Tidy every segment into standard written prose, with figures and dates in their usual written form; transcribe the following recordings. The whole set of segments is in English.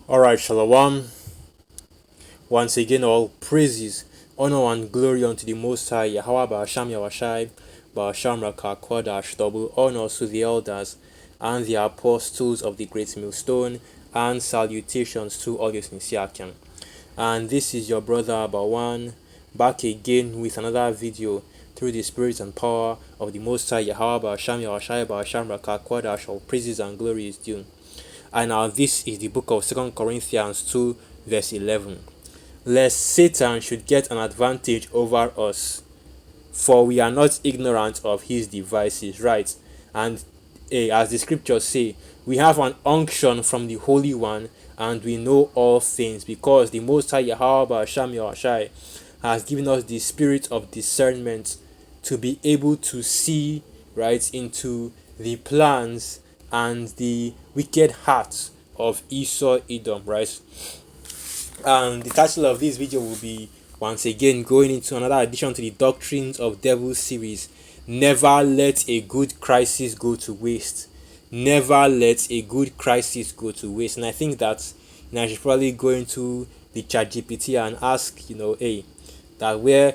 Alright, Shalom. Once again, all praises, honor, and glory unto the Most High, Yahweh Ba'asham Yawashai, Ba'asham Rakakwadash, double honor to the elders and the apostles of the great millstone, and salutations to all your sincere kin. And this is your brother Abawan, back again with another video through the spirit and power of the Most High, Yahweh Ba'asham Yawashai, Ba'asham Rakakwadash, all praises and glory is due. And now this is the book of 2 Corinthians 2 verse 11. Lest Satan should get an advantage over us, for we are not ignorant of his devices, right? And as the scriptures say, we have an unction from the Holy One, and we know all things, because the Most High Yahweh Ba'asham Yahashai has given us the spirit of discernment to be able to see right into the plans and the wicked hearts of Esau Edom, right? And the title of this video will be once again going into another addition to the Doctrines of Devil series. Never let a good crisis go to waste. Never let a good crisis go to waste. And I think that I should probably go into the chat GPT and ask, hey, that where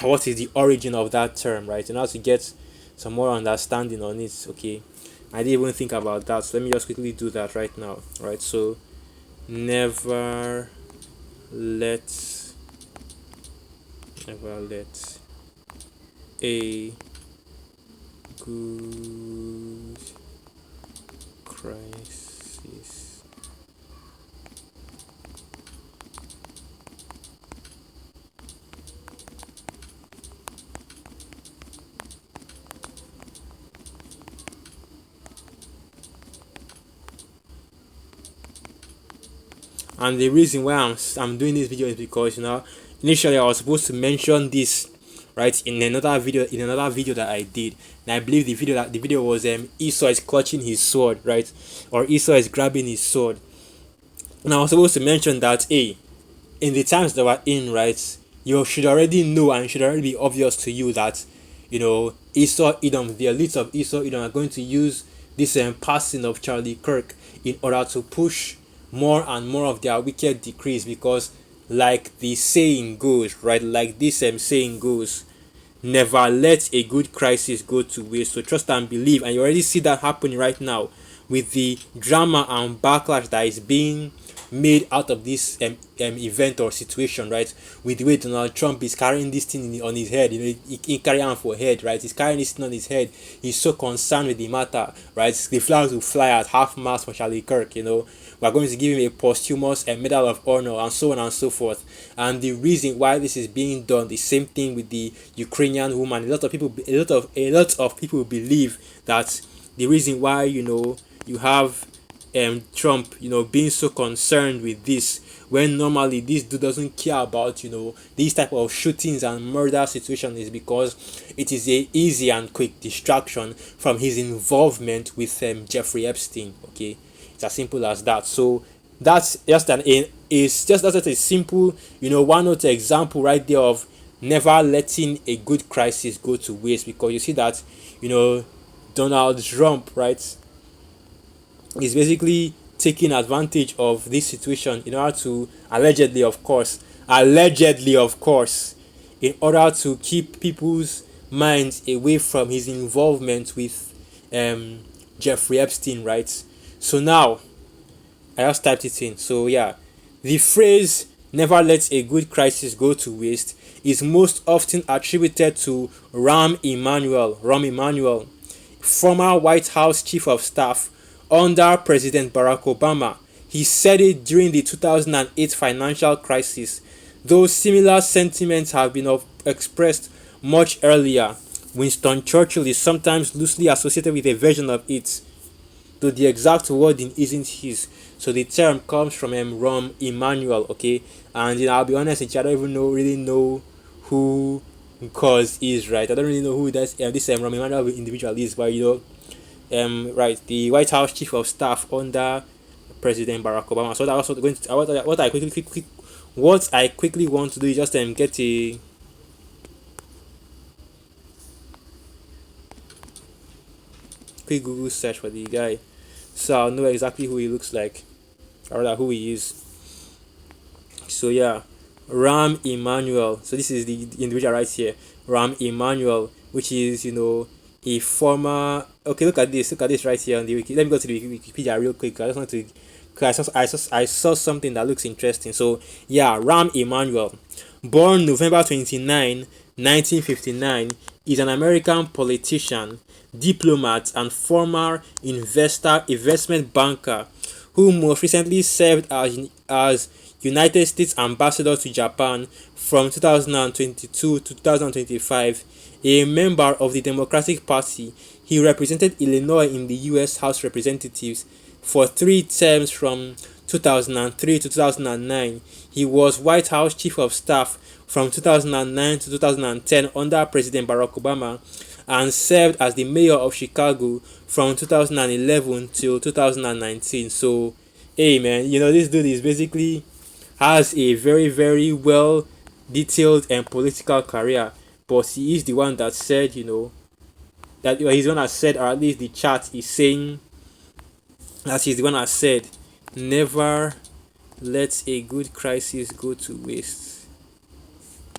what is the origin of that term, right? And how to get some more understanding on it. Okay. I didn't even think about that. So let me just quickly do that right now. Right. So never let never let a good crisis and the reason why I'm doing this video is because initially I was supposed to mention this right in another video that I did, and I believe the video was Esau is clutching his sword, right, or Esau is grabbing his sword. And I was supposed to mention that, hey, in the times that we're in, right, you should already know and it should already be obvious to you that Esau Edom, the elites of Esau Edom, are going to use this passing of Charlie Kirk in order to push more and more of their wicked decrees, because like the saying goes, right, like this saying goes, never let a good crisis go to waste. So trust and believe, and you already see that happening right now with the drama and backlash that is being made out of this event or situation, right? With the way Donald Trump is carrying this thing on his head, he carry on for head, right? He's carrying this thing on his head. He's so concerned with the matter, right? The flags will fly at half mast for Charlie Kirk. We're going to give him a posthumous Medal of Honor, and so on and so forth. And the reason why this is being done, the same thing with the Ukrainian woman. A lot of people believe that the reason why you have Trump being so concerned with this, when normally this dude doesn't care about these type of shootings and murder situations, is because it is a easy and quick distraction from his involvement with Jeffrey Epstein. Okay, it's as simple as that. So that's just that's a simple one note example right there of never letting a good crisis go to waste, because you see that Donald Trump, right, is basically taking advantage of this situation in order to allegedly of course, in order to keep people's minds away from his involvement with Jeffrey Epstein, right? So now I just typed it in. So yeah, the phrase "never let a good crisis go to waste" is most often attributed to Rahm Emanuel, former White House Chief of Staff under President Barack Obama. He said it during the 2008 financial crisis, though similar sentiments have been expressed much earlier. Winston Churchill is sometimes loosely associated with a version of it, though the exact wording isn't his. So the term comes from Rahm Emanuel, okay? And I'll be honest, I don't even really know who cause is, right? I don't really know who this Rahm Emanuel individual is, but right, the White House Chief of Staff under President Barack Obama. So that also going to what I quickly want to do is just get a quick Google search for the guy, so I'll know exactly who he looks like. or rather who he is. So yeah, Ram Emmanuel. So this is the individual right here, Ram Emmanuel, which is a former. Okay, look at this. Look at this right here on the wiki. Let me go to the Wikipedia real quick. I just want to. Cause I saw something that looks interesting. So yeah, Ram Emmanuel, born November 29, 1959, is an American politician, diplomat, and former investment banker who most recently served as United States Ambassador to Japan from 2022 to 2025. A member of the Democratic Party, he represented Illinois in the U.S. House of Representatives for 3 terms from 2003 to 2009. He was White House Chief of Staff from 2009 to 2010 under President Barack Obama, and served as the mayor of Chicago from 2011 till 2019. So, hey man, this dude is basically has a very, very well detailed and political career, but he is the one that said, that he's the one that said, or at least the chat is saying that he's the one that said, never let a good crisis go to waste.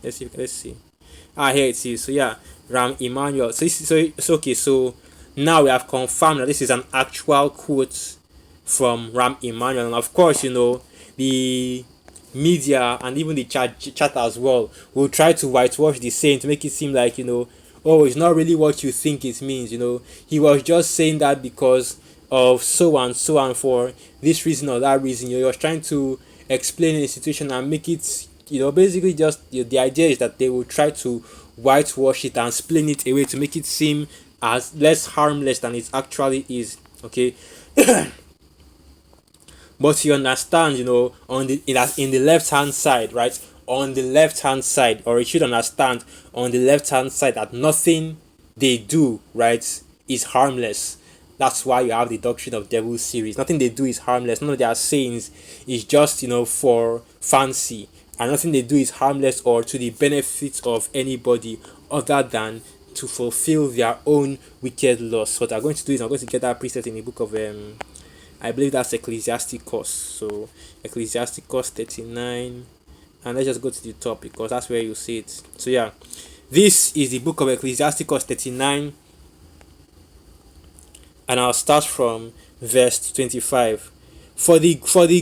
Let's see. Here it is. So yeah, Ram Emmanuel. So it's okay. So now we have confirmed that this is an actual quote from Ram Emmanuel, and of course, the media and even the chat as well will try to whitewash the saying to make it seem like oh, it's not really what you think it means. He was just saying that because of so and so and for this reason or that reason. He was trying to explain the situation and make it basically just the idea is that they will try to whitewash it and explain it away to make it seem as less harmless than it actually is. Okay. But you understand, on in the left hand side, right? On the left hand side, or you should understand on the left hand side that nothing they do, right, is harmless. That's why you have the Doctrine of Devil series. Nothing they do is harmless. None of their sayings is just for fancy, and nothing they do is harmless or to the benefit of anybody other than to fulfill their own wicked lusts. What I'm going to do is I'm going to get that precept in the book of I believe that's Ecclesiasticus. So Ecclesiasticus 39, and let's just go to the top because that's where you see it. So yeah, this is the book of Ecclesiasticus 39, and I'll start from verse 25. For the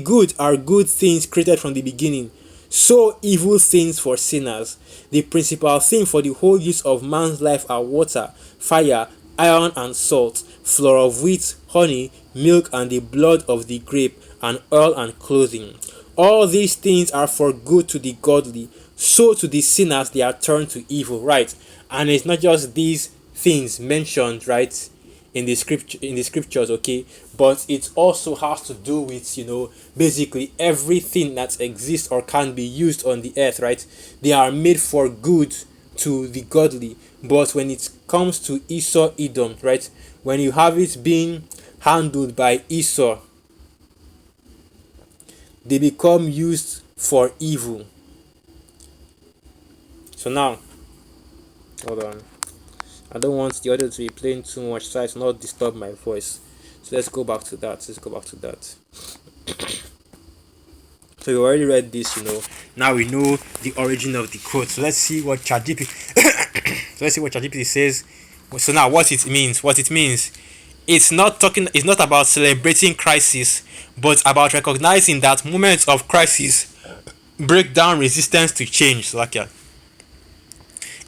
good are good things created from the beginning, so evil things for sinners. The principal thing for the whole use of man's life are water, fire, iron and salt, flour of wheat, honey, milk and the blood of the grape, and oil and clothing. All these things are for good to the godly, so to the sinners they are turned to evil. Right? And it's not just these things mentioned, right, in the scriptures, okay, but it also has to do with basically everything that exists or can be used on the earth, right? They are made for good to the godly. But when it comes to Esau Edom, right, when you have it being handled by Esau, they become used for evil. So now, hold on, I don't want the audio to be playing too much so as not disturb my voice. So let's go back to that. So we already read this, Now we know the origin of the quote. So let's see what ChatGPT says. So now what it means. It's not about celebrating crisis, but about recognizing that moments of crisis break down resistance to change.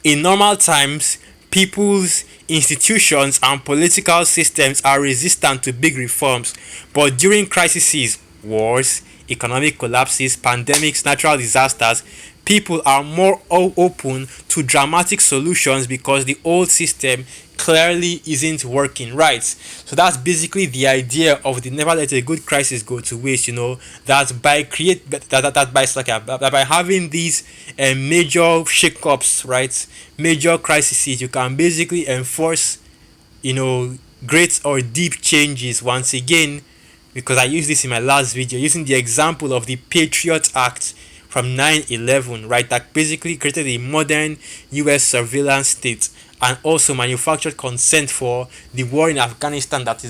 In normal times, people's institutions and political systems are resistant to big reforms, but during crises, wars, economic collapses, pandemics, natural disasters, people are more open to dramatic solutions because the old system clearly isn't working, right? So that's basically the idea of the never let a good crisis go to waste. That by having these major shakeups, right, major crises, you can basically enforce great or deep changes once again. Because I used this in my last video, using the example of the Patriot Act from 9/11, right, that basically created a modern US surveillance state and also manufactured consent for the war in Afghanistan that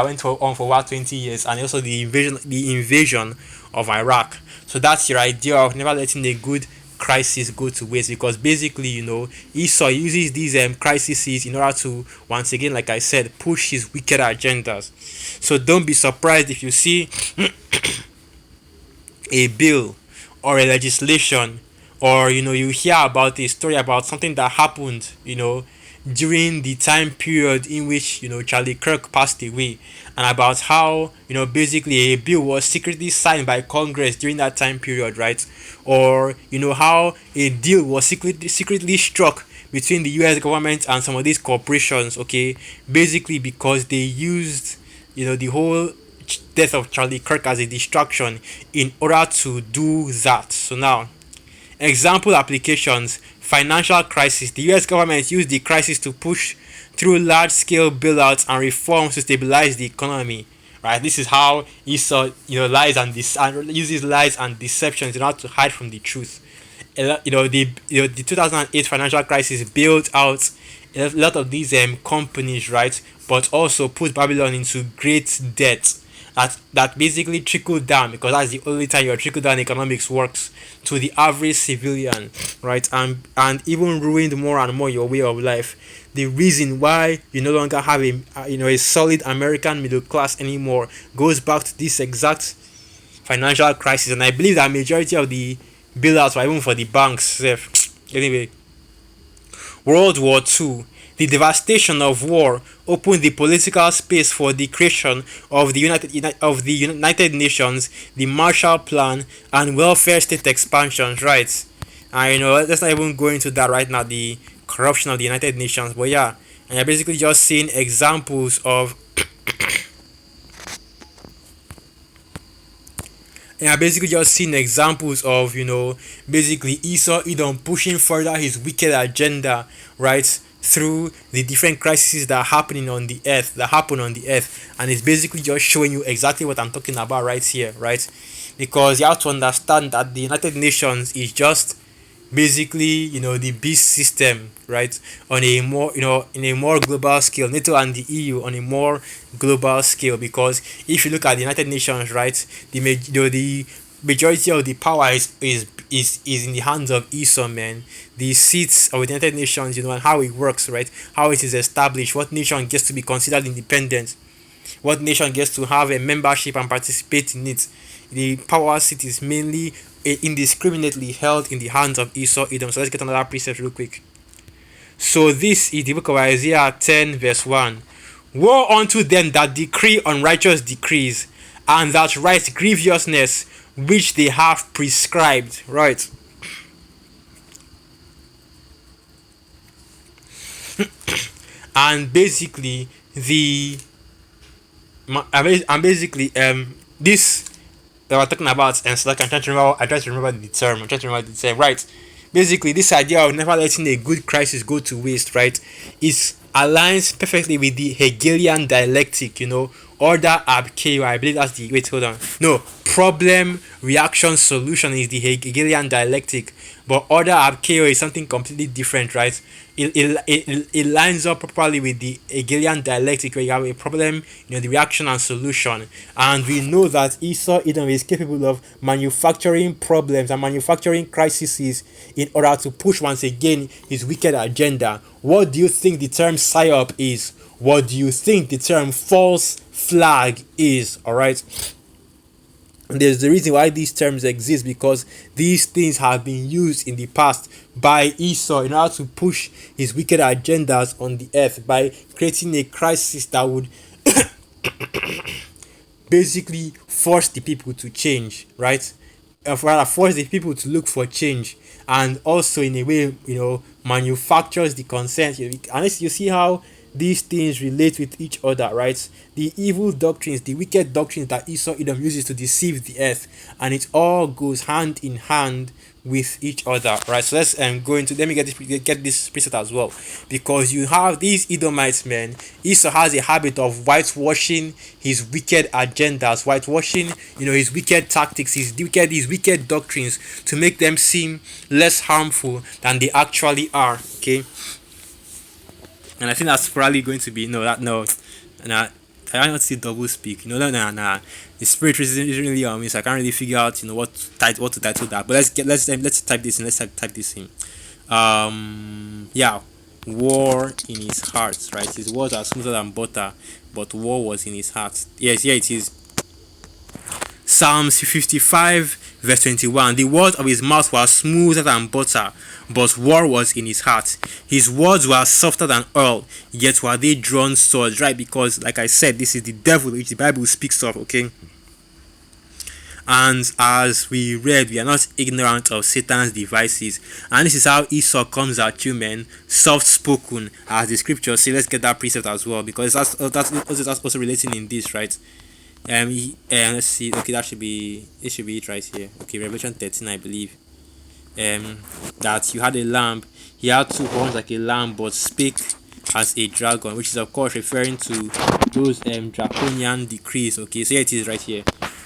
went on for about 20 years, and also the invasion of Iraq. So that's your idea of never letting a good crisis go to waste, because basically, Esau uses these crises in order to, once again, like I said, push his wicked agendas. So don't be surprised if you see a bill or a legislation, or you hear about a story about something that happened during the time period in which Charlie Kirk passed away, and about how basically a bill was secretly signed by Congress during that time period, right? Or how a deal was secretly struck between the US government and some of these corporations, okay, basically because they used the whole death of Charlie Kirk as a distraction in order to do that. So now, example applications: financial crisis. The US government used the crisis to push through large-scale bailouts and reforms to stabilize the economy. Right? This is how Esau, lies and uses lies and deceptions in order to hide from the truth. The 2008 financial crisis bailed out a lot of these companies, right? But also put Babylon into great debt. That basically trickled down, because that's the only time your trickle down economics works, to the average civilian, right? And even ruined more and more your way of life. The reason why you no longer have a solid American middle class anymore goes back to this exact financial crisis. And I believe that majority of the bailouts were even for the banks. Anyway, World War II. The devastation of war opened the political space for the creation of the United Nations, the Marshall Plan, and welfare state expansions. Right? And let's not even go into that right now. The corruption of the United Nations, but yeah, and you're basically just seeing examples of. And I'm basically just seeing examples of, basically Esau Edom pushing further his wicked agenda, right, through the different crises that are happening on the earth, and it's basically just showing you exactly what I'm talking about right here, right? Because you have to understand that the United Nations is just basically the beast system, right, on a more in a more global scale. NATO and the EU on a more global scale, because if you look at the United Nations, right, the majority of the power is in the hands of Esau, man. The seats of the United Nations, and how it works, right, how it is established, what nation gets to be considered independent, what nation gets to have a membership and participate in it. The power seat is mainly indiscriminately held in the hands of Esau Edom. So let's get another precept real quick. So this is the book of Isaiah 10 verse 1. Woe unto them that decree unrighteous decrees, and that write grievousness which they have prescribed. Right. And basically this that we're talking about, and so like I'm trying to remember the term. Right. Basically, this idea of never letting a good crisis go to waste, right, is aligns perfectly with the Hegelian dialectic, order ab chaos. I believe that's the problem reaction solution is the Hegelian dialectic, but order ab chaos is something completely different, right? It lines up properly with the Hegelian dialectic, where you have a problem, the reaction and solution. And we know that Esau Edom is capable of manufacturing problems and manufacturing crises in order to push once again his wicked agenda. What do you think the term psyop is? What do you think the term false flag is? Alright. And there's the reason why these terms exist, because these things have been used in the past by Esau in order to push his wicked agendas on the earth, by creating a crisis that would basically force the people to change, right? Rather, force the people to look for change, and also in a way, manufactures the consent. Unless you see how these things relate with each other, right? The evil doctrines, the wicked doctrines that Esau Edom uses to deceive the earth, and it all goes hand in hand with each other, right? So let's go into. Let me get this preset as well, because you have these Edomites, man. Esau has a habit of whitewashing his wicked agendas, whitewashing, his wicked tactics, his wicked doctrines, to make them seem less harmful than they actually are. Okay. And I think that's probably going to be no. I don't see double speak. No. The spirit isn't really on me, so I can't really figure out what to title that. But let's type this in. Let's type this in. Yeah, war in his heart. Right, his words are smoother than butter, but war was in his heart. Yes, yeah, it is. Psalms 55 verse 21. The words of his mouth were smoother than butter, but war was in his heart. His words were softer than oil, yet were they drawn swords. Right, because like I said, this is the devil which the Bible speaks of. Okay. And as we read, we are not ignorant of Satan's devices. And this is how Esau comes at you, men. Soft spoken, as the scripture say. Let's get that precept as well, because that's also relating in this, right? Let's see. Okay, it should be it right here. Okay, Revelation 13, I believe. That you had a lamb. He had two horns like a lamb, but spake as a dragon, which is of course referring to those draconian decrees. Okay, so here it is right here.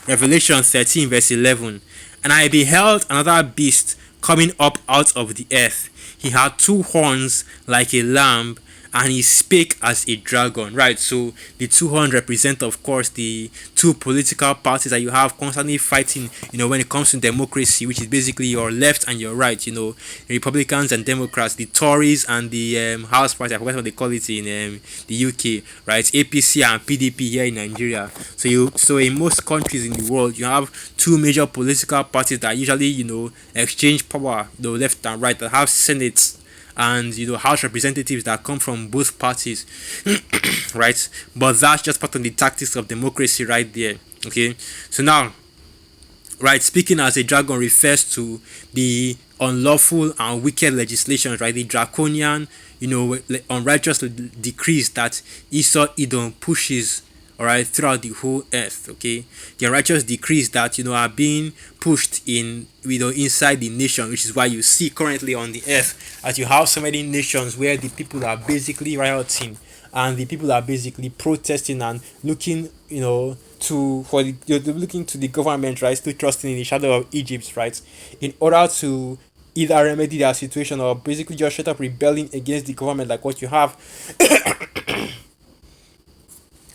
Revelation 13 verse 11. And I beheld another beast coming up out of the earth. He had two horns like a lamb, and he spake as a dragon. Right, so the two horns represent of course the two political parties that you have constantly fighting, when it comes to democracy, which is basically your left and your right, Republicans and Democrats, the Tories and the House Party. I forgot what they call it in the UK, right? APC and PDP here in Nigeria. So in most countries in the world, you have two major political parties that usually exchange power, left and right, that have senates and house representatives that come from both parties. Right, but that's just part of the tactics of democracy right there. Okay, so now, right, speaking as a dragon refers to the unlawful and wicked legislation, right? The draconian, unrighteous decrees that Esau Edom pushes, all right, throughout the whole earth. Okay, the unrighteous decrees that are being pushed in, inside the nation, which is why you see currently on the earth that you have so many nations where the people are basically rioting and the people are basically protesting and looking, looking to the government, right, still trusting in the shadow of Egypt, right, in order to either remedy their situation or basically just shut up rebelling against the government, like what you have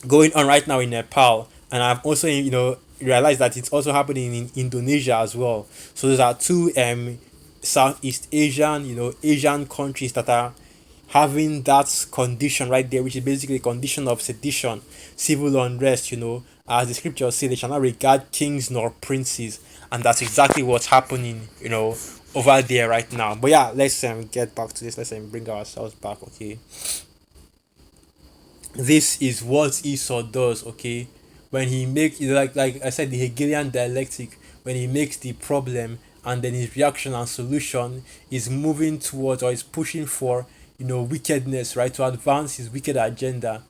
going on right now in Nepal. And I've also realized that it's also happening in Indonesia as well. So those are two Southeast Asian countries that are having that condition right there, which is basically a condition of sedition, civil unrest. As the scriptures say, they shall not regard kings nor princes, and that's exactly what's happening over there right now. But yeah, let's get back to this. Let's bring ourselves back. Okay, this is what Esau does. Okay, when he makes, like I said, the Hegelian dialectic, when he makes the problem and then his reaction and solution is moving towards or is pushing for wickedness, right, to advance his wicked agenda.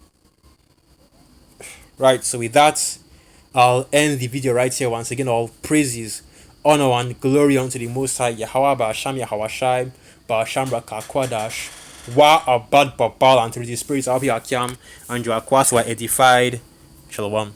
Right, so with that, I'll end the video right here. Once again, all praises, honor and glory unto the Most High Yahweh Ba'asham Yahawashai Ba'asham Rakakwadash Wa Abad Babal, and through the spirits of Yakiam and Joaquas were edified. Shalom.